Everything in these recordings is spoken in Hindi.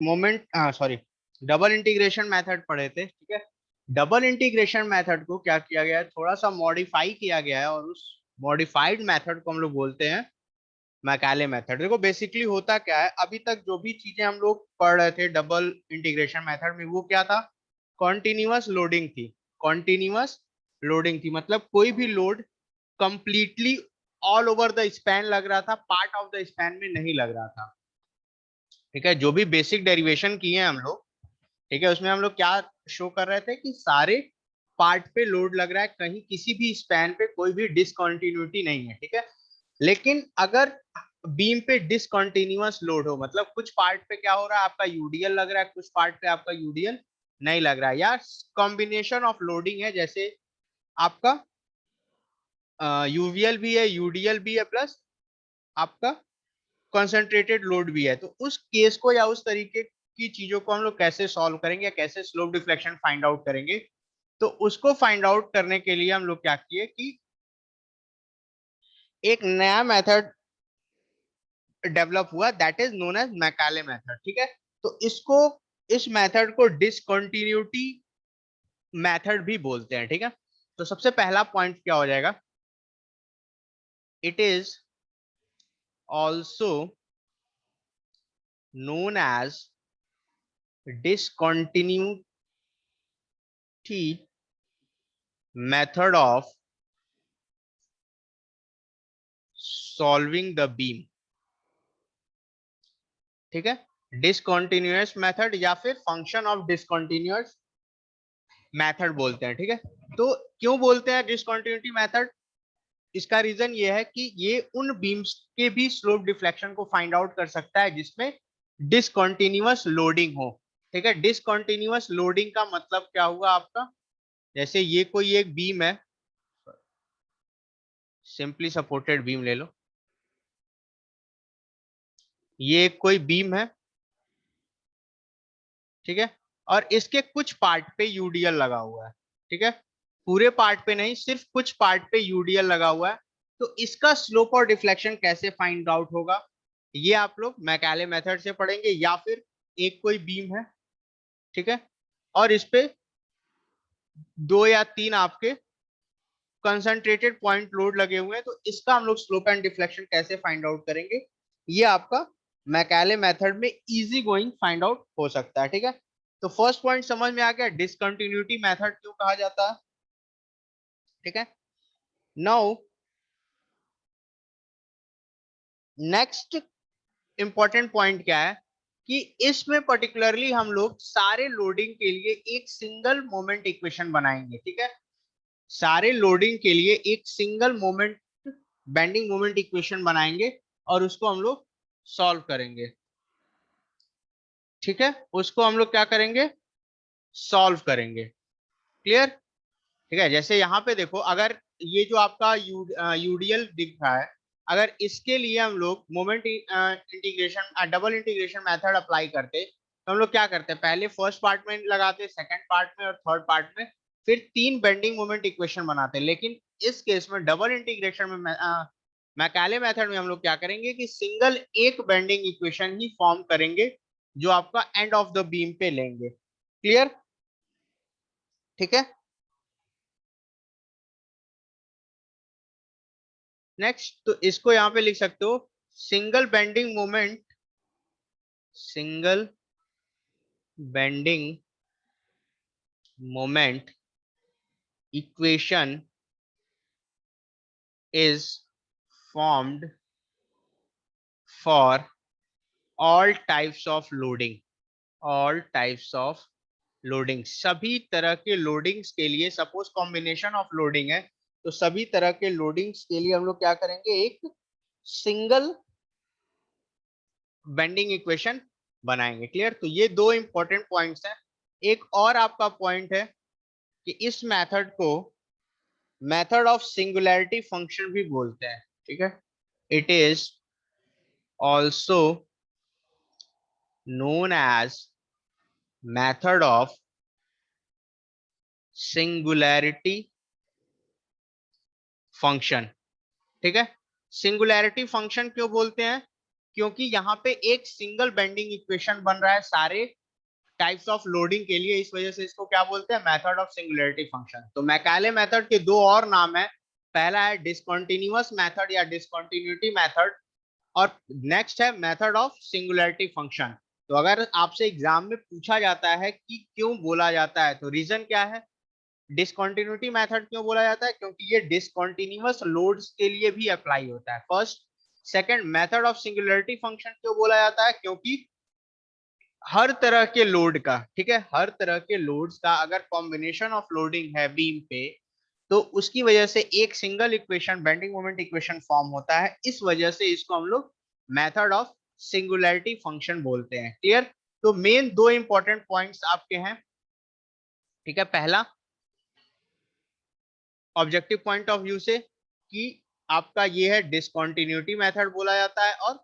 Moment sorry double integration method पढ़े थे, ठीक है। डबल इंटीग्रेशन मेथड को क्या किया गया है, थोड़ा सा मॉडिफाई किया गया है, और उस मॉडिफाइड मेथड को हम लोग बोलते हैं मैकाले मेथड। देखो बेसिकली होता क्या है, अभी तक जो भी चीजें हम लोग पढ़ रहे थे डबल इंटीग्रेशन मेथड में, वो क्या था, कॉन्टिन्यूअस लोडिंग थी। कॉन्टिन्यूअस लोडिंग थी मतलब कोई भी load completely all over the span लग रहा था, पार्ट ऑफ द स्पैन में नहीं लग रहा था, ठीक है। जो भी बेसिक डेरिवेशन किए हैं हम लोग, ठीक है, उसमें हम लोग क्या शो कर रहे थे कि सारे पार्ट पे लोड लग रहा है, कहीं किसी भी स्पैन पे कोई भी डिसकंटिन्यूटी नहीं है, ठीक है। लेकिन अगर बीम पे डिसकंटिन्यूअस लोड हो, मतलब कुछ पार्ट पे क्या हो रहा है, आपका यूडीएल लग रहा है, कुछ पार्ट पे आपका यूडीएल नहीं लग रहा है, या कॉम्बिनेशन ऑफ लोडिंग है, जैसे आपका यूवीएल भी है, यूडीएल भी है, प्लस आपका कंसंट्रेटेड लोड भी है, तो उस केस को या उस तरीके की चीजों को हम लोग कैसे सॉल्व करेंगे, या कैसे स्लोप डिफ्लेक्शन फाइंड आउट करेंगे। तो उसको फाइंड आउट करने के लिए हम लोग क्या किए कि एक नया मेथड डेवलप हुआ, that is known as Macaulay method, ठीक है। तो इसको, इस मेथड को डिसकंटिन्यूटी मेथड भी बोलते हैं, ठीक है। तो सबसे पहला पॉइंट क्या हो जाएगा, it is also known as discontinuity method of solving the beam, ठीक है। डिसकंटिन्यूअस मेथड या फिर फंक्शन ऑफ डिसकंटिन्यूअस मेथड बोलते हैं, ठीक है। तो क्यों बोलते हैं डिसकंटिन्यूटी मेथड, इसका रीजन ये है कि ये उन बीम्स के भी स्लोप डिफ्लेक्शन को फाइंड आउट कर सकता है जिसमें डिसकंटिन्यूअस लोडिंग हो, ठीक है। डिसकंटिन्यूअस लोडिंग का मतलब क्या हुआ आपका, जैसे ये कोई एक बीम है, सिंपली सपोर्टेड बीम ले लो, ये कोई बीम है, ठीक है, और इसके कुछ पार्ट पे यूडीएल लगा हुआ है, ठीक है। पूरे पार्ट पे नहीं, सिर्फ कुछ पार्ट पे यूडीएल लगा हुआ है। तो इसका स्लोप और डिफ्लेक्शन कैसे फाइंड आउट होगा, ये आप लोग मैकाले मेथड से पढ़ेंगे, या फिर एक कोई बीम है, ठीक है, और इस पे दो या तीन आपके कंसंट्रेटेड पॉइंट लोड लगे हुए हैं, तो इसका हम लोग स्लोप एंड डिफ्लेक्शन कैसे फाइंड आउट करेंगे, ये आपका मैकाले मेथड में इजी गोइंग फाइंड आउट हो सकता है, ठीक है। तो फर्स्ट पॉइंट समझ में आ गया, डिसकंटिन्यूटी मेथड क्यों कहा जाता है, ठीक है। नाउ नेक्स्ट इंपॉर्टेंट पॉइंट क्या है कि इसमें पर्टिकुलरली हम लोग सारे लोडिंग के लिए एक सिंगल मोमेंट इक्वेशन बनाएंगे, ठीक है। सारे लोडिंग के लिए एक single moment bending moment equation बनाएंगे, और उसको हम लोग सॉल्व करेंगे, ठीक है। उसको हम लोग क्या करेंगे, सॉल्व करेंगे, क्लियर, ठीक है। जैसे यहाँ पे देखो, अगर ये जो आपका यूडीएल दिख रहा है, अगर इसके लिए हम लोग moment integration double integration method apply करते, तो हम लोग क्या करते हैं, पहले फर्स्ट पार्ट में लगाते, सेकंड पार्ट में और थर्ड पार्ट में, फिर तीन बेंडिंग मोमेंट इक्वेशन बनाते। लेकिन इस केस में डबल इंटीग्रेशन में मैकाले मेथड में हम लोग क्या करेंगे कि सिंगल एक बेंडिंग इक्वेशन ही फॉर्म करेंगे, जो आपका एंड ऑफ द बीम पे लेंगे, क्लियर, ठीक है। नेक्स्ट, तो इसको यहां पे लिख सकते हो, single bending moment, single bending moment equation is formed for all types of loading, all types of loading, सभी तरह के लोडिंग्स के लिए, सपोज कॉम्बिनेशन ऑफ लोडिंग है, तो सभी तरह के लोडिंग्स के लिए हम लोग क्या करेंगे, एक सिंगल बेंडिंग इक्वेशन बनाएंगे, क्लियर। तो ये दो इंपॉर्टेंट पॉइंट्स हैं। एक और आपका पॉइंट है कि इस मेथड को मेथड ऑफ सिंगुलैरिटी फंक्शन भी बोलते हैं, ठीक है। It is also known as method of singularity function, ठीक है। सिंगुलैरिटी फंक्शन क्यों बोलते हैं, क्योंकि यहाँ पे एक सिंगल बेंडिंग इक्वेशन बन रहा है सारे टाइप्स ऑफ लोडिंग के लिए, इस वजह से इसको क्या बोलते हैं, मेथड ऑफ सिंगुलैरिटी फंक्शन। तो मैकाले मेथड के दो और नाम है, पहला है डिसकंटिन्यूअस मेथड या डिसकंटिन्यूटी मेथड, और नेक्स्ट है मेथड ऑफ सिंगुलैरिटी फंक्शन। तो अगर आपसे एग्जाम में पूछा जाता है कि क्यों बोला जाता है, तो रीजन क्या है, डिसकंटिन्यूटी मेथड क्यों बोला जाता है, क्योंकि ये डिसकंटिन्यूअस लोड्स के लिए भी अप्लाई होता है, first. Second, method of singularity function क्यों बोला जाता है, क्योंकि हर तरह के लोड का, ठीक है, हर तरह के लोड्स का अगर कॉम्बिनेशन ऑफ लोडिंग है बीम पे, तो उसकी वजह से एक single equation, bending moment equation form होता है, इस वजह से इसको हम लोग मेथड ऑफ सिंगुलैरिटी फंक्शन बोलते हैं। क्लियर? तो मेन दो इंपॉर्टेंट पॉइंट्स आपके हैं, ठीक है। पहला, ऑब्जेक्टिव पॉइंट ऑफ व्यू से कि आपका ये है डिसकंटिन्यूटी मेथड बोला जाता है और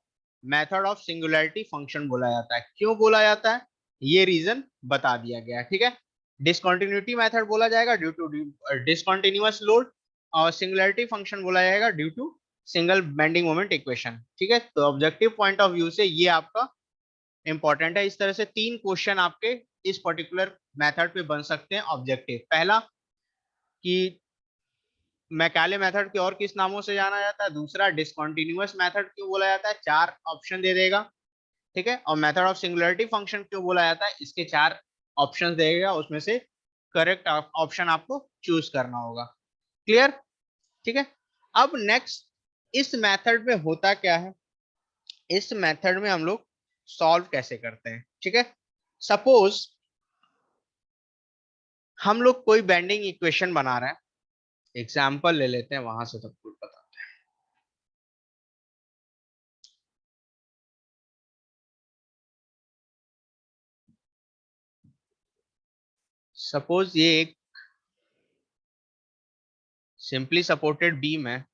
मेथड ऑफ सिंगुलैरिटी फंक्शन बोला जाता है। क्यों बोला जाता है, ये रीजन बता दिया गया है, ठीक है। डिसकंटिन्यूटी मेथड बोला जाएगा ड्यू टू डिसकंटिन्यूअस लोड, और सिंगुलैरिटी फंक्शन बोला जाएगा due to single bending moment equation, ठीक है। तो ऑब्जेक्टिव पॉइंट ऑफ व्यू से ये आपका इंपॉर्टेंट है। इस तरह से तीन क्वेश्चन आपके इस पर्टिकुलर मेथड पे बन सकते हैं ऑब्जेक्टिव। पहला कि मैकाले मेथड के और किस नामों से जाना जाता है, दूसरा डिसकंटिन्यूअस मेथड क्यों बोला जाता है, चार ऑप्शन दे देगा, ठीक है, और मेथड ऑफ सिंगुलैरिटी फंक्शन क्यों बोला जाता है, इसके चार ऑप्शन देगा, उसमें से करेक्ट ऑप्शन आपको चूज करना होगा। क्लियर? ठीक है। अब नेक्स्ट, इस मेथड में होता क्या है, इस मेथड में हम लोग सॉल्व कैसे करते हैं, ठीक है। सपोज हम लोग कोई बेंडिंग इक्वेशन बना रहे हैं, एग्जाम्पल ले लेते हैं, वहां से सब कुछ पता। सपोज ये एक सिंपली सपोर्टेड बीम है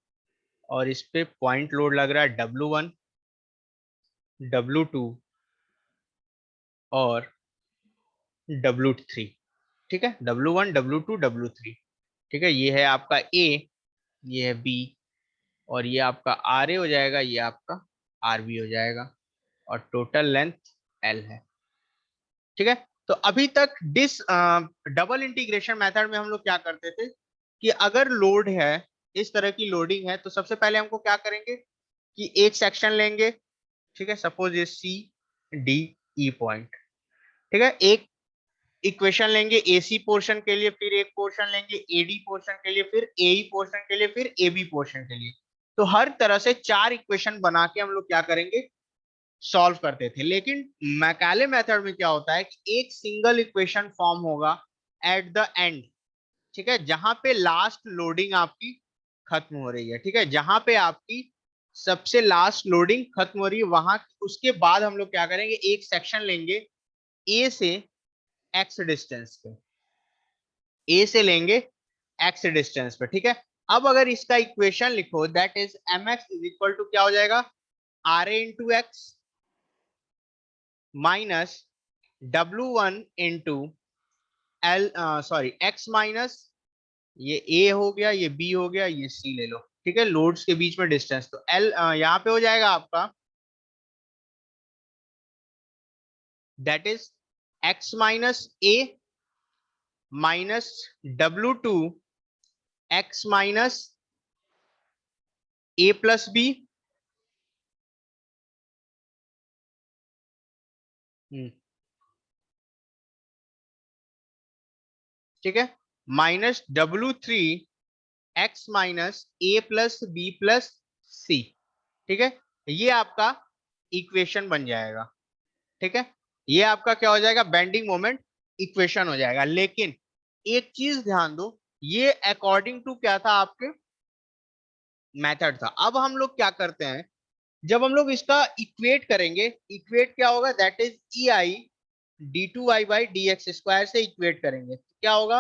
और इस पे पॉइंट लोड लग रहा है W1, W2 और W3, ठीक है, W1, W2, W3, ठीक है। ये है आपका A, ये है B, और ये आपका RA हो जाएगा, ये आपका RB हो जाएगा, और टोटल लेंथ L है, ठीक है। तो अभी तक डबल इंटीग्रेशन मेथड में हम लोग क्या करते थे कि अगर लोड है, इस तरह की लोडिंग है, तो सबसे पहले हमको क्या करेंगे कि एक सेक्शन लेंगे, ठीक है, सपोज ये CDE पॉइंट, ठीक है, एक इक्वेशन लेंगे AC पोर्शन के लिए, फिर एक पोर्शन लेंगे AD पोर्शन के लिए, फिर AE पोर्शन के लिए, फिर AB पोर्शन के लिए। तो हर तरह से चार इक्वेशन बना के हम लोग क्या करेंगे, सॉल्व करते थे। लेकिन मैकाले मेथड में क्या होता है कि एक सिंगल इक्वेशन फॉर्म होगा एट द एंड, ठीक है, जहां पे लास्ट लोडिंग आपकी खत्म हो रही है, ठीक है, जहां पे आपकी सबसे लास्ट लोडिंग खत्म हो रही है वहां, उसके बाद हम लोग क्या करेंगे, एक सेक्शन लेंगे ए से एक्स डिस्टेंस पे, ए से लेंगे एक्स डिस्टेंस पे, ठीक है। अब अगर इसका इक्वेशन लिखो, that is mx is equal to क्या हो जाएगा, RA into x minus W1 into L, sorry x minus, ये A हो गया, ये B हो गया, ये C ले लो, ठीक है, लोड्स के बीच में डिस्टेंस। तो L यहाँ पे हो जाएगा आपका, that is x minus A minus W2 x minus A plus B, ठीक है, minus W3 x minus A plus B plus C, ठीक है। ये आपका इक्वेशन बन जाएगा, ठीक है, ये आपका क्या हो जाएगा, बेंडिंग मोमेंट इक्वेशन हो जाएगा। लेकिन एक चीज ध्यान दो, ये अकॉर्डिंग टू क्या था, आपके मेथड था। अब हम लोग क्या करते हैं, जब हम लोग इसका इक्वेट करेंगे, इक्वेट क्या होगा, that is EI d2y by dx square से इक्वेट करेंगे, तो क्या होगा,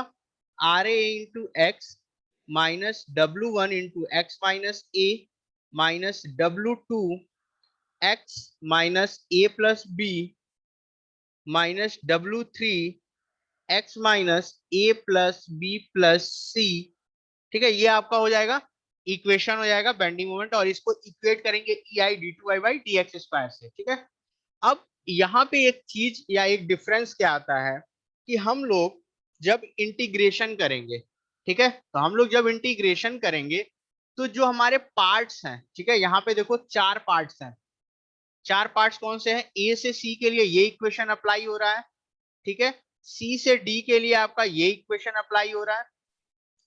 RA into x minus W1 into x minus A minus W2 x minus A plus B minus W3 x minus A plus B plus C, ठीक है, ये आपका हो जाएगा इक्वेशन हो जाएगा बेंडिंग मोमेंट, और इसको इक्वेट करेंगे EI/d2y/dx² से, ठीक है। अब यहाँ पे एक चीज या एक डिफरेंस क्या आता है कि हम लोग जब इंटीग्रेशन करेंगे, ठीक है, तो हम लोग जब इंटीग्रेशन करेंगे तो जो हमारे पार्ट्स हैं, ठीक है, यहाँ पे देखो चार पार्ट्स हैं। चार पार्ट्स कौन से हैं? ए से सी के लिए ये इक्वेशन अप्लाई हो रहा है, ठीक है। सी से डी के लिए आपका ये इक्वेशन अप्लाई हो रहा है।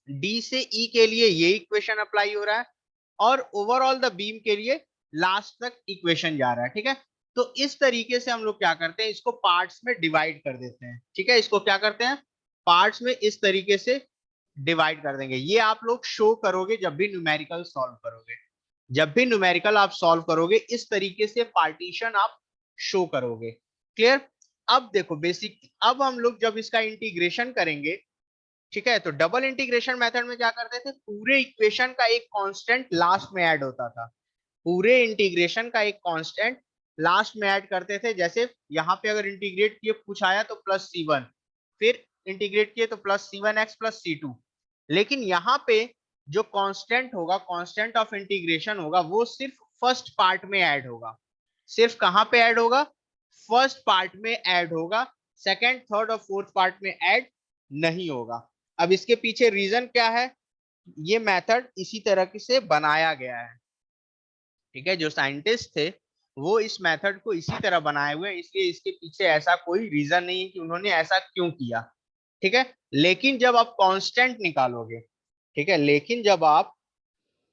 डी से ई के लिए ये इक्वेशन अप्लाई हो रहा है, और ओवरऑल द बीम के लिए लास्ट तक इक्वेशन जा रहा है, ठीक है। तो इस तरीके से हम लोग क्या करते हैं, इसको पार्ट्स में डिवाइड कर देते हैं, ठीक है। इसको क्या करते हैं, पार्ट्स में इस तरीके से डिवाइड कर देंगे। ये आप लोग शो करोगे जब भी न्यूमेरिकल सॉल्व करोगे। जब भी न्यूमेरिकल आप सॉल्व करोगे इस तरीके से पार्टीशन आप शो करोगे। क्लियर? अब देखो बेसिक, अब हम लोग जब इसका इंटीग्रेशन करेंगे, ठीक है, तो डबल इंटीग्रेशन मेथड में क्या करते थे, पूरे इक्वेशन का एक कांस्टेंट लास्ट में ऐड होता था। पूरे इंटीग्रेशन का एक कांस्टेंट लास्ट में ऐड करते थे। जैसे यहाँ पे अगर इंटीग्रेट किए कुछ आया तो +c1, फिर इंटीग्रेट किए तो +c1x+c2। लेकिन यहाँ पे जो कांस्टेंट होगा, कांस्टेंट ऑफ इंटीग्रेशन होगा, वो सिर्फ फर्स्ट पार्ट में ऐड होगा। सिर्फ कहाँ पे ऐड होगा? फर्स्ट पार्ट में ऐड होगा। सेकंड, थर्ड और फोर्थ पार्ट में ऐड नहीं होगा। अब इसके पीछे रीजन क्या है? ये मेथड इसी तरह से बनाया गया है, ठीक है। जो साइंटिस्ट थे वो इस मेथड को इसी तरह बनाए हुए, इसलिए इसके पीछे ऐसा कोई रीजन नहीं है कि उन्होंने ऐसा क्यों किया, ठीक है। लेकिन जब आप कांस्टेंट निकालोगे, ठीक है, लेकिन जब आप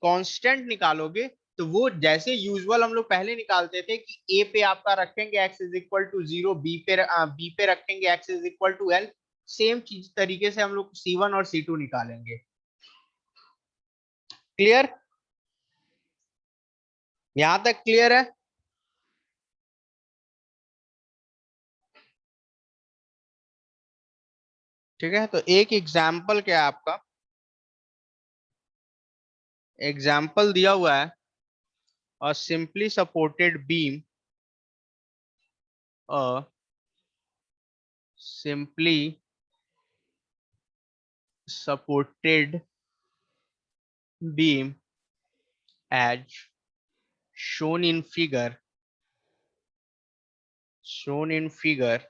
कांस्टेंट निकालोगे तो वो जैसे यूजुअल हम लोग पहले निकालते थे कि ए पे आपका रखेंगे x = 0, बी पे रखेंगे x = L, सेम चीज तरीके से हम लोग C1 और C2 निकालेंगे। क्लियर? यहां तक क्लियर है? ठीक है, तो एक एग्जाम्पल क्या है आपका, एग्जाम्पल दिया हुआ है, a simply supported beam, a simply supported beam as shown in figure, shown in figure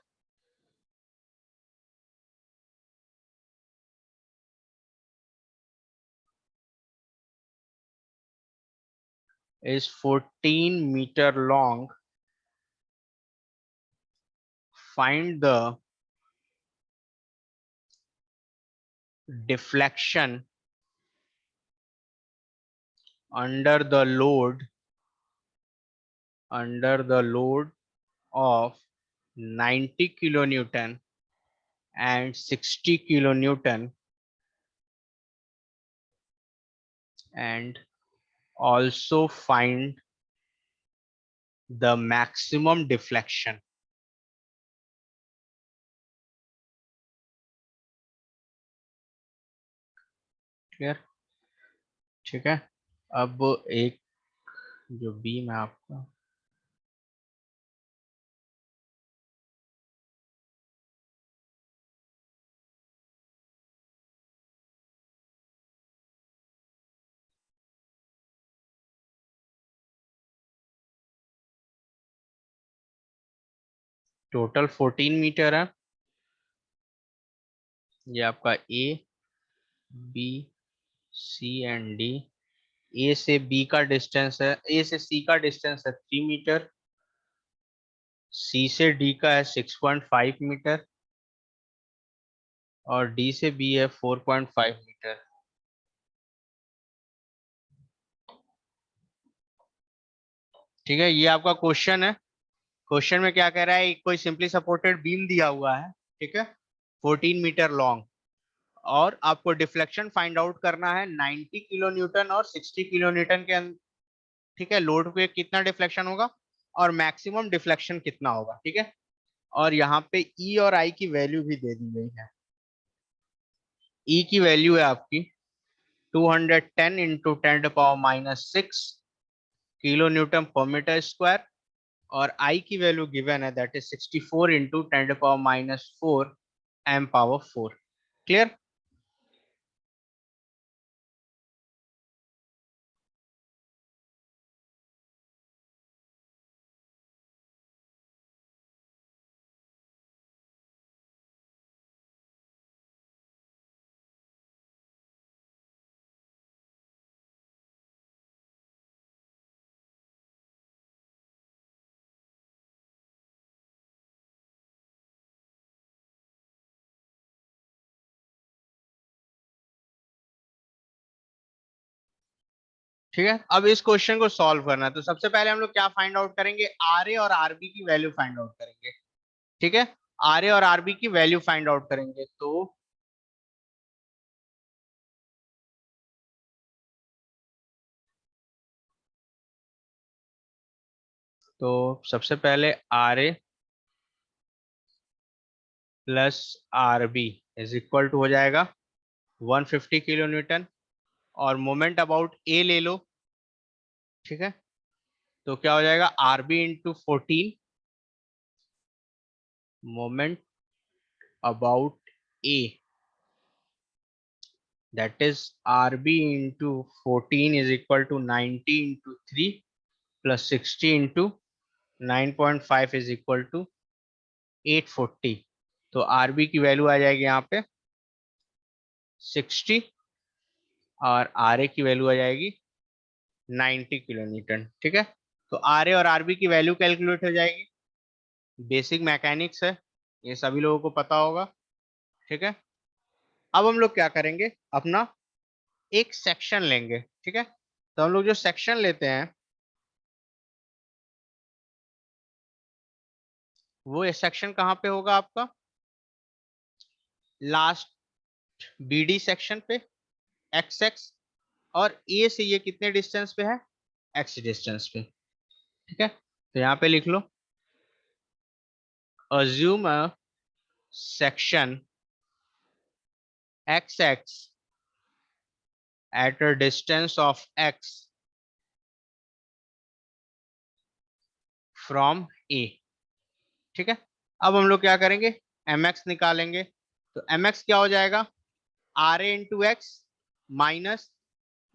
is 14 meter long. Find the deflection under the load, under the load of 90 kilonewton and 60 kilonewton, and also find the maximum deflection. Clear? ठीक है, अब एक जो बीम है आपका, टोटल 14 मीटर है। ये आपका ए, बी, सी एंड डी। ए से बी का डिस्टेंस है, ए से सी का डिस्टेंस है 3 मीटर, सी से डी का है 6.5 मीटर, और डी से बी है 4.5 मीटर। ठीक है, ये आपका क्वेश्चन है। क्वेश्चन में क्या कह रहा है, कोई सिंपली सपोर्टेड बीम दिया हुआ है, ठीक है, 14 मीटर लॉन्ग, और आपको डिफ्लेक्शन फाइंड आउट करना है 90 किलो न्यूटन और 60 किलो न्यूटन के, ठीक है, लोड पे कितना डिफ्लेक्शन होगा और मैक्सिमम डिफ्लेक्शन कितना होगा, ठीक है। और यहाँ पे ई और आई की वैल्यू भी दे दी गई है। ई की वैल्यू है आपकी 210 इंटू 10⁻⁻6 किलो न्यूटन पर मीटर स्क्वायर, और आई की वैल्यू गिवन है that is 64 into 10⁻⁴ m⁴। Clear? ठीक है, अब इस क्वेश्चन को सॉल्व करना है तो सबसे पहले हम लोग क्या फाइंड आउट करेंगे, आर ए और आरबी की वैल्यू फाइंड आउट करेंगे। ठीक है, आर ए और आरबी की वैल्यू फाइंड आउट करेंगे तो सबसे पहले R A plus R B is equal to हो जाएगा 150 किलो न्यूटन, और मोमेंट अबाउट ए ले लो। ठीक है, तो क्या हो जाएगा, R B into 14, moment about A, that is rb into 14 is equal to 90 into 3 plus 60 into 9.5 is equal to 840। तो rb की वैल्यू आ जाएगी यहाँ पे 60 और ra की वैल्यू आ जाएगी 90 किलो न्यूटन। ठीक है, तो ra और rb की वैल्यू कैलकुलेट हो जाएगी। बेसिक मैकेनिक्स है, ये सभी लोगों को पता होगा। ठीक है, अब हम लोग क्या करेंगे, अपना एक सेक्शन लेंगे। ठीक है, तो हम लोग जो सेक्शन लेते हैं वो सेक्शन कहाँ पे होगा आपका, लास्ट बीडी सेक्शन पे, एक्स एक्स, और ए से ये कितने डिस्टेंस पे है, एक्स डिस्टेंस पे। ठीक है, तो यहाँ पे लिख लो, assume a section x x at a distance of x from a. ठीक है, अब हम लोग क्या करेंगे, एम एक्स निकालेंगे। तो एम एक्स क्या हो जाएगा, R A into x minus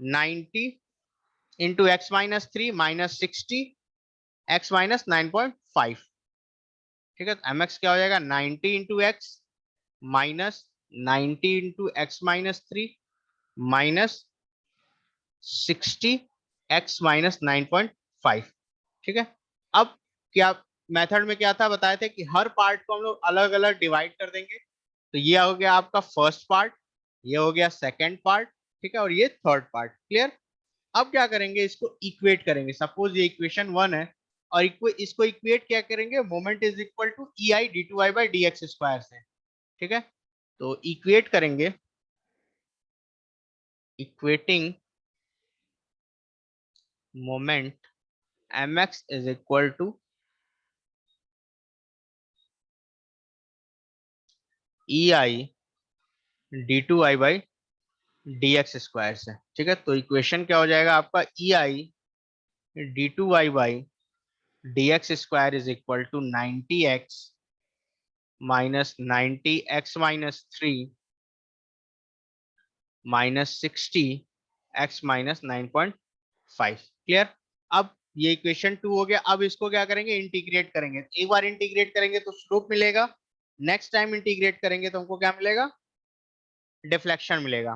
90 into x minus 3 minus 60 x minus 9.5। ठीक है, तो एम एक्स क्या हो जाएगा, 90 into x minus 90 into x minus 3 minus 60 x minus 9.5। ठीक है, अब क्या मेथड में क्या था बताए थे कि हर पार्ट को हम लोग अलग अलग डिवाइड कर देंगे। तो ये हो गया आपका फर्स्ट पार्ट, ये हो गया सेकेंड पार्ट, ठीक है, और ये थर्ड पार्ट। क्लियर। अब क्या करेंगे, इसको इक्वेट करेंगे। सपोज ये इक्वेशन 1 है और इसको इक्वेट क्या करेंगे, moment is equal to e i d two i by d x square से। ठीक है, तो इक्वेट करेंगे, equating moment m x is equal to e i d two i by d x square से। ठीक है, तो इक्वेशन क्या हो जाएगा आपका, e i d two i by d x square is equal to 90x minus 90x minus 3 minus 60x minus 9.5। Clear. अब ये इक्वेशन 2 हो गया। अब इसको क्या करेंगे, इंटीग्रेट करेंगे। एक बार इंटीग्रेट करेंगे तो स्लोप मिलेगा, नेक्स्ट टाइम इंटीग्रेट करेंगे तो हमको क्या मिलेगा, डिफ्लेक्शन मिलेगा।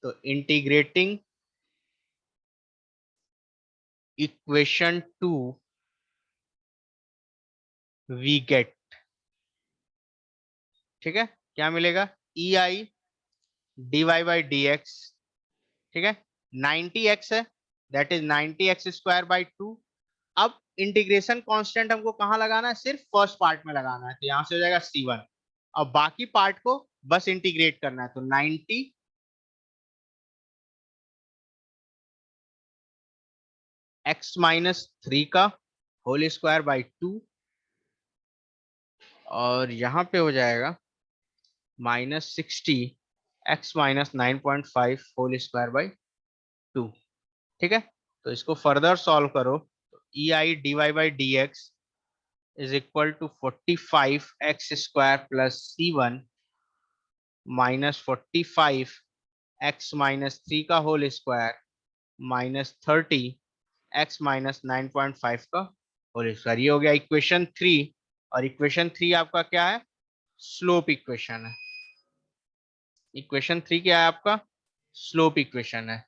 तो इंटीग्रेटिंग इक्वेशन 2 वी गेट, ठीक है, क्या मिलेगा, e i d y by d x. ठीक है, 90x है, that is 90x square by 2। अब इंटीग्रेशन कांस्टेंट हमको कहां लगाना है, सिर्फ फर्स्ट पार्ट में लगाना है, तो यहां से हो जाएगा C1। अब बाकी पार्ट को बस इंटीग्रेट करना है, तो 90 x माइनस 3 का होल स्क्वायर बाई 2, और यहां पे हो जाएगा minus 60 x minus 9.5 whole square by 2। ठीक है, तो इसको फर्दर सॉल्व करो, तो e i d y by d x is equal to 45x square plus c1 minus 45x minus 3 का whole square minus 30x minus 9.5 का होल स्क्वायर। ये हो गया इक्वेशन 3। और इक्वेशन 3 आपका क्या है, स्लोप इक्वेशन है। इक्वेशन 3 क्या है आपका, स्लोप इक्वेशन है।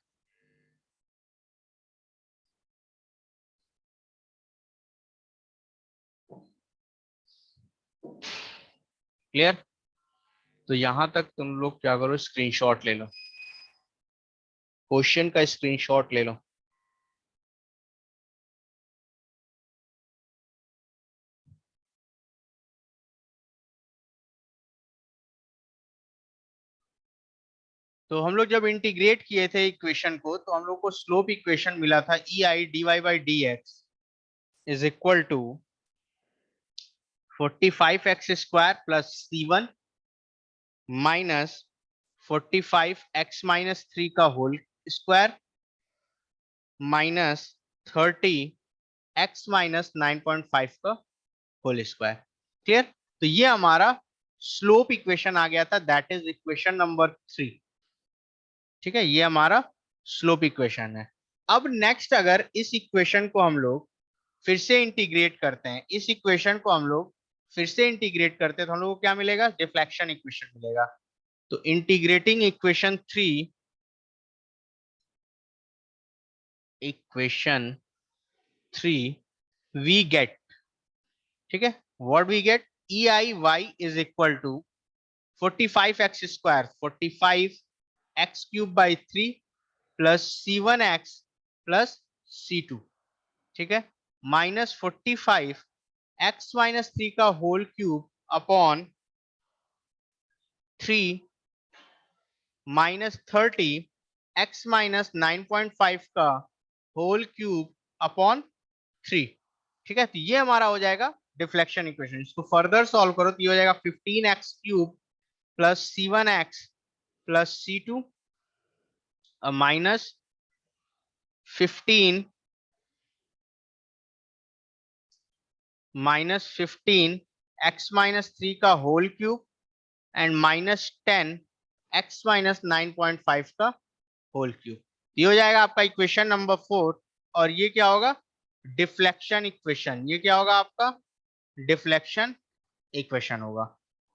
क्लियर। तो यहां तक तुम लोग क्या करो, स्क्रीनशॉट ले लो, क्वेश्चन का स्क्रीनशॉट ले लो। तो हम लोग जब इंटीग्रेट किए थे इक्वेशन को तो हम लोग को स्लोप इक्वेशन मिला था e i d y by d x is equal to 45x² plus C1 minus 45x-3 का होल स्क्वायर माइनस 30x-9.5 का होल स्क्वायर। क्लियर? तो ये हमारा स्लोप इक्वेशन आ गया था, दैट इज इक्वेशन नंबर 3। ठीक है, ये हमारा स्लोप इक्वेशन है। अब नेक्स्ट अगर इस इक्वेशन को हम लोग फिर से इंटीग्रेट करते हैं, इस इक्वेशन को हम लोग फिर से इंटीग्रेट करते हैं तो हम लोग को क्या मिलेगा? डिफ्लेक्शन इक्वेशन मिलेगा। तो इंटीग्रेटिंग इक्वेशन 3 वी गेट, ठीक है, what we get, E I y is equal to 45x² 45x³ plus C1x plus C2, ठीक है, माइनस 45x-3 का whole cube upon 3 minus 30x-9.5 का होल क्यूब अपॉन 3। ठीक है, तो ये हमारा हो जाएगा डिफ्लेक्शन इक्वेशन। इसको फर्दर सॉल्व करो तो ये हो जाएगा 15x³ plus C1x plus C2 minus 15 x-3 का whole cube and minus 10x-9.5 का होल क्यूब। ये हो जाएगा आपका इक्वेशन नंबर 4। और ये क्या होगा? Deflection equation. ये क्या होगा आपका? डिफ्लेक्शन इक्वेशन होगा।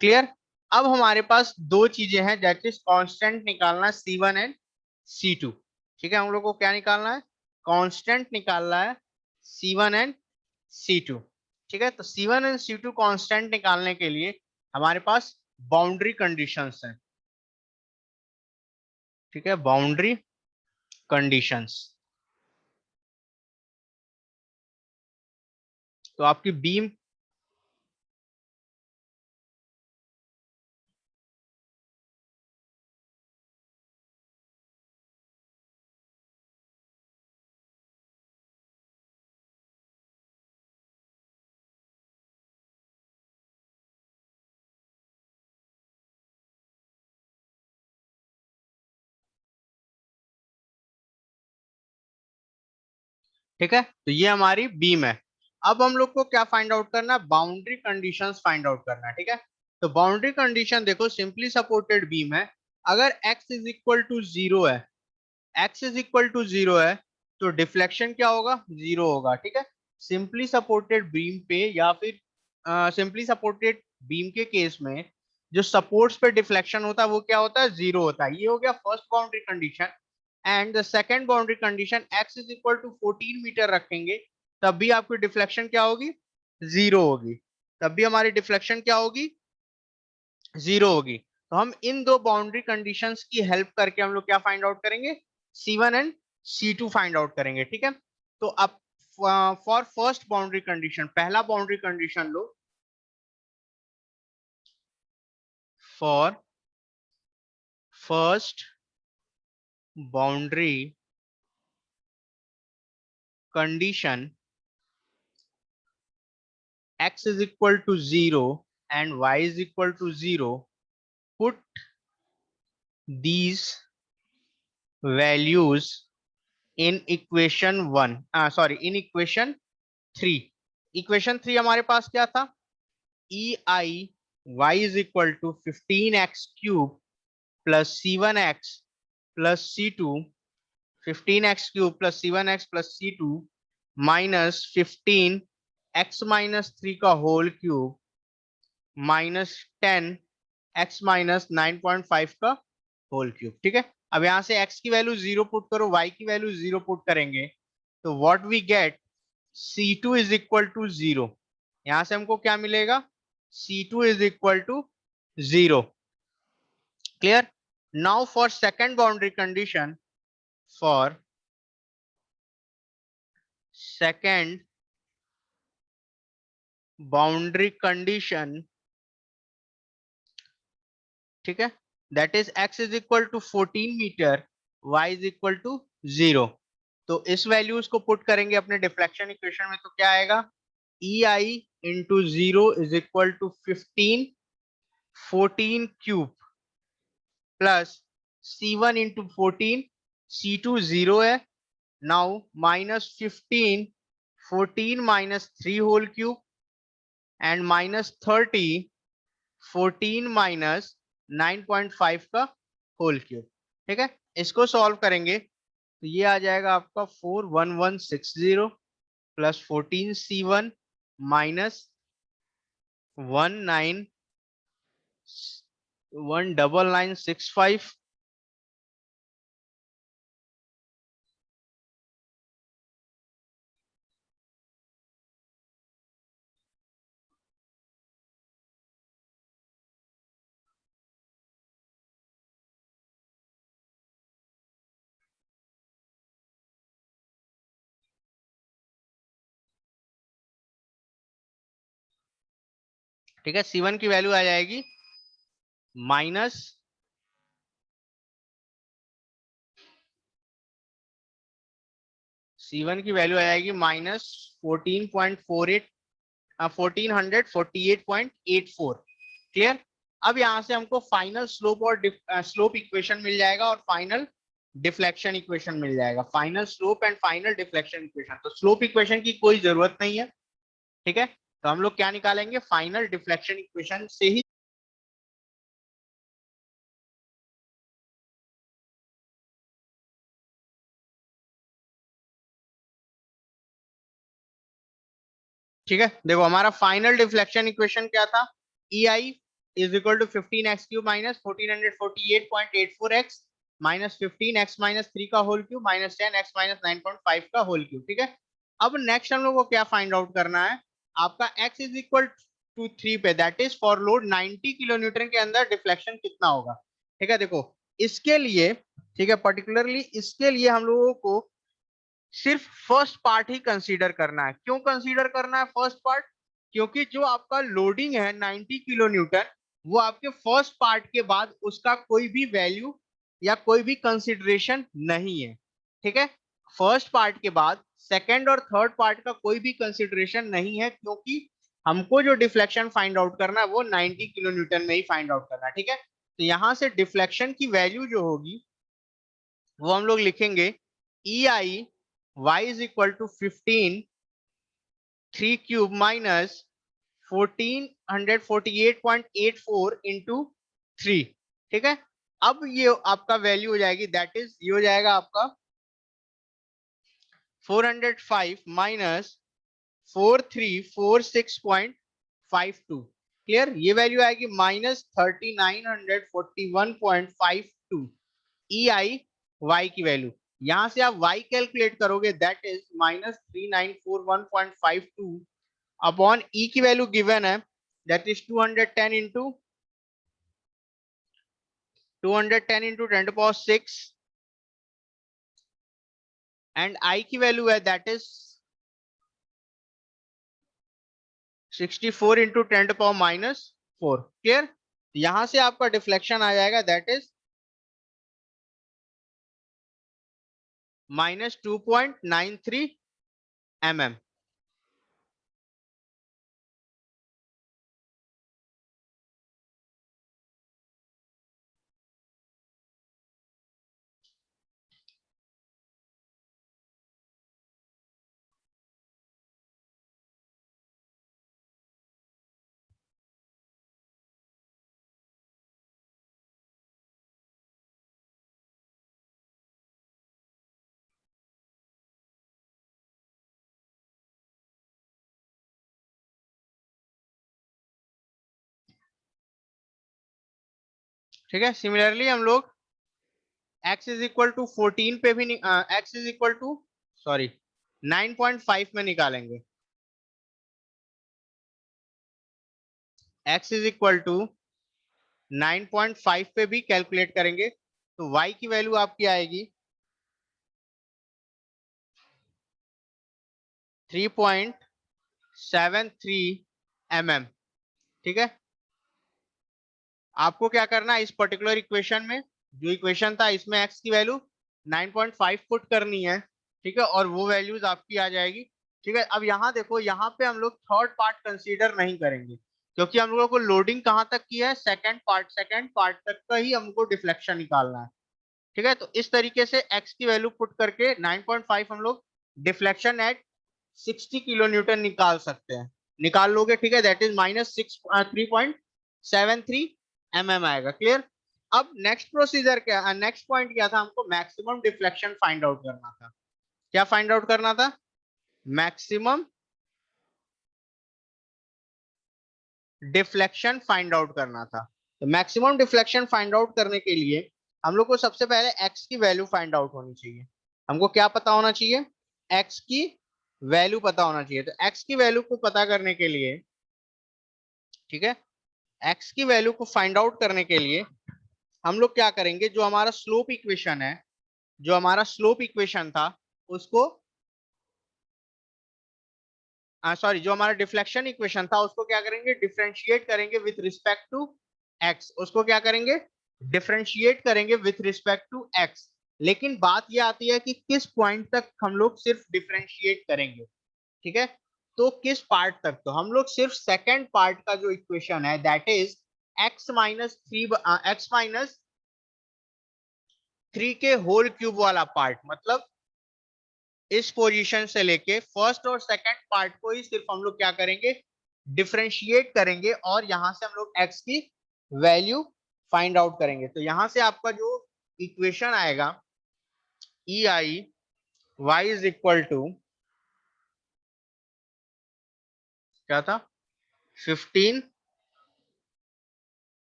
क्लियर? अब हमारे पास दो चीजें हैं, दैट इज कांस्टेंट निकालना है C1 एंड C2। ठीक है, हम लोग को क्या निकालना है? कांस्टेंट निकालना है C1 एंड C2। ठीक है, तो C1 एंड C2 कांस्टेंट निकालने के लिए हमारे पास बाउंड्री कंडीशंस हैं। ठीक है, बाउंड्री कंडीशंस। तो आपकी बीम ठीक है, तो ये हमारी बीम है। अब हम लोग को क्या फाइंड आउट करना है? बाउंड्री कंडीशंस फाइंड आउट करना है। ठीक है, तो बाउंड्री कंडीशन देखो, सिंपली सपोर्टेड बीम है, अगर x इज इक्वल टू 0 है, x इज इक्वल टू 0 है तो डिफ्लेक्शन क्या होगा? 0 होगा। ठीक है, सिंपली सपोर्टेड बीम पे या फिर सिंपली सपोर्टेड बीम के केस में जो सपोर्ट्स पे डिफ्लेक्शन होता है वो क्या होता है? 0 होता है। ये हो गया first boundary condition. And the second boundary condition, x is equal to 14 metre रखेंगे तब भी आपकी डिफ्लेक्शन क्या होगी? 0 होगी। तब भी हमारी डिफ्लेक्शन क्या होगी? 0 होगी। तो हम इन दो बाउंड्री कंडीशंस की हेल्प करके हम लोग क्या फाइंड आउट करेंगे? C1 and C2 find out करेंगे। ठीक है, तो अब फॉर फर्स्ट बाउंड्री कंडीशन, पहला boundary condition low, for first boundary condition x is equal to 0 and y is equal to 0, put these values in equation 1, sorry, in equation 3। Equation 3 हमारे पास क्या था? E I y is equal to 15x³ plus C1x plus C2, 15x³ plus C1x plus C2 minus 15x-3 का होल क्यूब माइनस 10x-9.5 का होल क्यूब। ठीक है, अब यहां से x की वैल्यू 0 पुट करो, y की वैल्यू 0 पुट करेंगे तो what we get, C2 is equal to 0। यहां से हमको क्या मिलेगा? C2 is equal to 0. Clear? Now for second boundary condition, for second boundary condition, ठीक है, that is x is equal to 14 metre, y is equal to 0। तो इस वैल्यूज को पुट करेंगे अपने डिफ्लेक्शन इक्वेशन में, तो क्या आएगा, e i into 0 is equal to 15, 14 cube plus C1 into 14, C2 0 है, now minus 15, 14 minus 3 whole cube and minus 30, 14 minus 9.5 का होल क्यूब। ठीक है, इसको सॉल्व करेंगे तो ये आ जाएगा आपका 41160 प्लस 14C1 माइनस 19965। ठीक है, C1 की वैल्यू आ जाएगी माइनस C1 की वैल्यू आ जाएगी माइनस 14.48, 1448.84। क्लियर। अब यहां से हमको फाइनल स्लोप और स्लोप इक्वेशन मिल जाएगा और फाइनल डिफ्लेक्शन इक्वेशन मिल जाएगा, final slope and final deflection equation. तो स्लोप इक्वेशन की कोई जरूरत नहीं है। ठीक है, तो हम लोग क्या निकालेंगे, फाइनल डिफ्लेक्शन इक्वेशन से ही। ठीक है, देखो हमारा फाइनल डिफ्लेक्शन इक्वेशन क्या था, e i is equal to 15x³ minus 1448.84x minus 15x minus 3 का whole cube minus 10x minus 9.5 का होल क्यूब। ठीक है, अब नेक्स्ट हम लोग को क्या फाइंड आउट करना है, आपका x इज इक्वल टू 3 पे, that is for load 90 kilo Newton के अंदर डिफ्लेक्शन कितना होगा। ठीक है, देखो इसके लिए, ठीक है, पर्टिकुलरली इसके लिए हम लोगों को सिर्फ फर्स्ट पार्ट ही कंसीडर करना है। क्यों कंसीडर करना है फर्स्ट पार्ट, क्योंकि जो आपका लोडिंग है 90 किलो न्यूटन, वो आपके फर्स्ट पार्ट के बाद उसका कोई भी वैल्यू या कोई भी कंसीडरेशन नहीं है। ठीक है, फर्स्ट पार्ट के बाद सेकंड और थर्ड पार्ट का कोई भी कंसीडरेशन नहीं है, क्योंकि हमको जो डिफ्लेक्शन फाइंड आउट करना है वो 90 किलो न्यूटन में ही फाइंड आउट करना है। ठीक है, तो यहां से डिफ्लेक्शन की वैल्यू जो होगी वो हम लोग लिखेंगे ई आई y is equal to 15 3 cube minus 1448.84 into 3। ठीक है, अब ये आपका वैल्यू हो जाएगी, दैट इज ये हो जाएगा आपका 405 माइनस 4346.52। क्लियर, ये वैल्यू आएगी माइनस 3941.52 ई आई वाई की वैल्यू। यहां से आप y कैलकुलेट करोगे, दैट इज माइनस 3941.52 अपॉन ई की वैल्यू गिवन है, that is 210 into 10 to 6 and I की वैल्यू है that is 64 into 10 to the power -4। Clear, यहां से आपका डिफ्लेक्शन आ जाएगा दैट इज -2.93 mm। ठीक है, सिमिलरली हम लोग x इज इक्वल टू 14 पे भी x is equal to sorry 9.5 में निकालेंगे, x इज इक्वल टू 9.5 पे भी कैलकुलेट करेंगे, तो y की वैल्यू आपकी आएगी 3.73 mm। ठीक है, आपको क्या करना है, इस पर्टिकुलर इक्वेशन में जो इक्वेशन था इसमें x की वैल्यू 9.5 पुट करनी है, ठीक है, और वो वैल्यूज आपकी आ जाएगी। ठीक है, अब यहाँ देखो, यहाँ पे हम लोग थर्ड पार्ट कंसीडर नहीं करेंगे क्योंकि हम लोगों को लोडिंग कहाँ तक की है, सेकंड पार्ट तक का ही हमको डिफ्लेक्शन निकालना है। ठीक है, तो इस तरीके से x की वैल्यू पुट करके 9.5 हम लोग डिफ्लेक्शन एट 60 किलो न्यूटन निकाल सकते हैं, निकाल लोगे। ठीक है, दैट इज -3.73 आएगा। क्लियर। अब नेक्स्ट प्रोसीजर क्या, नेक्स्ट पॉइंट क्या था, हमको मैक्सिमम डिफ्लेक्शन फाइंड आउट करना था। क्या फाइंड आउट करना था, मैक्सिमम डिफ्लेक्शन फाइंड आउट करना था। तो मैक्सिमम डिफ्लेक्शन फाइंड आउट करने के लिए हम लोग को सबसे पहले x की वैल्यू फाइंड आउट होनी चाहिए। हमको क्या पता होना चाहिए, x की वैल्यू पता होना चाहिए। तो x की वैल्यू को पता करने के लिए, ठीक है, x की वैल्यू को फाइंड आउट करने के लिए हम लोग क्या करेंगे, जो हमारा स्लोप इक्वेशन है, जो हमारा स्लोप इक्वेशन था उसको, सॉरी, जो हमारा डिफ्लेक्शन इक्वेशन था उसको क्या करेंगे, डिफरेंशिएट करेंगे विथ रिस्पेक्ट टू x। उसको क्या करेंगे, डिफरेंशिएट करेंगे विथ रिस्पेक्ट टू x। लेकिन बात ये आती है कि किस पॉइंट तक हम लोग सिर्फ डिफरेंशिएट करेंगे। ठीक है, तो किस पार्ट तक, तो हम लोग सिर्फ सेकेंड पार्ट का जो इक्वेशन है दैट इज x-3 के होल क्यूब वाला पार्ट, मतलब इस पोजीशन से लेके फर्स्ट और सेकंड पार्ट को ही सिर्फ हम लोग क्या करेंगे, डिफरेंशिएट करेंगे और यहां से हम लोग x की वैल्यू फाइंड आउट करेंगे। तो यहां से आपका जो इक्वेशन आएगा, e I y is equal to क्या था, 15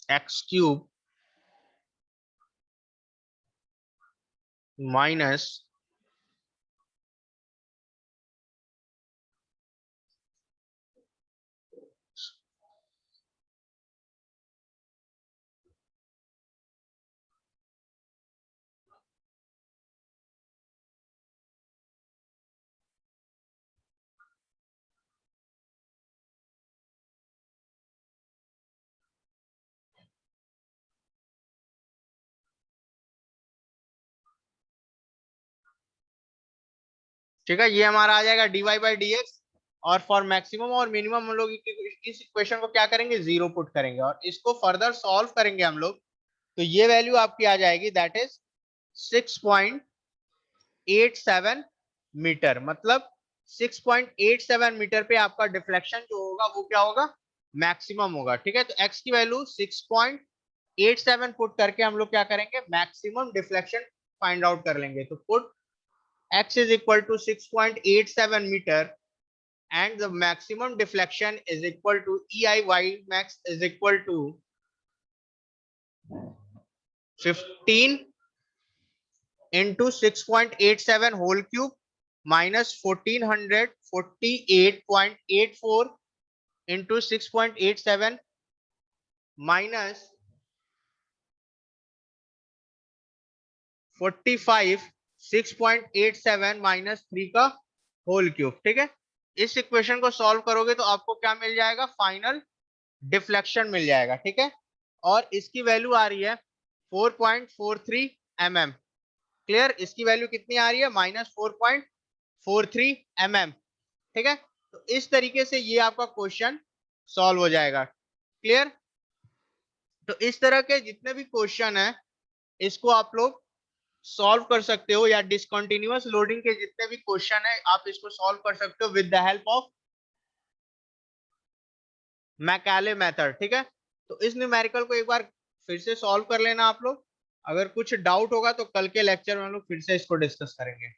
x क्यूब माइनस ठीक है, ये हमारा आ जाएगा dy बाई डी एक्स। और फॉर मैक्सिमम और मिनिमम हम लोग इस इक्वेशन को क्या करेंगे, जीरो पुट करेंगे और इसको फर्दर सॉल्व करेंगे हम लोग। तो ये वैल्यू आपकी आ जाएगी दैट इज 6.87 मीटर, मतलब 6.87 मीटर पे आपका डिफ्लेक्शन जो होगा वो क्या होगा, मैक्सिमम होगा। ठीक है, तो x की वैल्यू 6.87 पुट करके हम लोग क्या करेंगे, मैक्सिमम डिफ्लेक्शन फाइंड आउट कर लेंगे। तो put x is equal to 6.87 meter and the maximum deflection is equal to EI max is equal to 15 into 6.87 whole cube minus 1448.84 into 6.87 minus 45 6.87 minus 3 का होल क्यूब। ठीक है, इस इक्वेशन को सॉल्व करोगे तो आपको क्या मिल जाएगा, फाइनल डिफ्लेक्शन मिल जाएगा। ठीक है, और इसकी वैल्यू आ रही है 4.43 mm। क्लियर, इसकी वैल्यू कितनी आ रही है, -4.43 mm। ठीक है, तो इस तरीके से ये आपका क्वेश्चन सॉल्व हो जाएगा। क्लियर, तो इस तरह के जितने भी क्वेश्चन है इसको आप लोग सॉल्व कर सकते हो, या डिसकंटिन्यूअस लोडिंग के जितने भी क्वेश्चन है आप इसको सॉल्व कर सकते हो with the help of Macaulay method. ठीक है, तो इस न्यूमेरिकल को एक बार फिर से सॉल्व कर लेना आप लोग। अगर कुछ डाउट होगा तो कल के लेक्चर में हम लोग फिर से इसको डिस्कस करेंगे।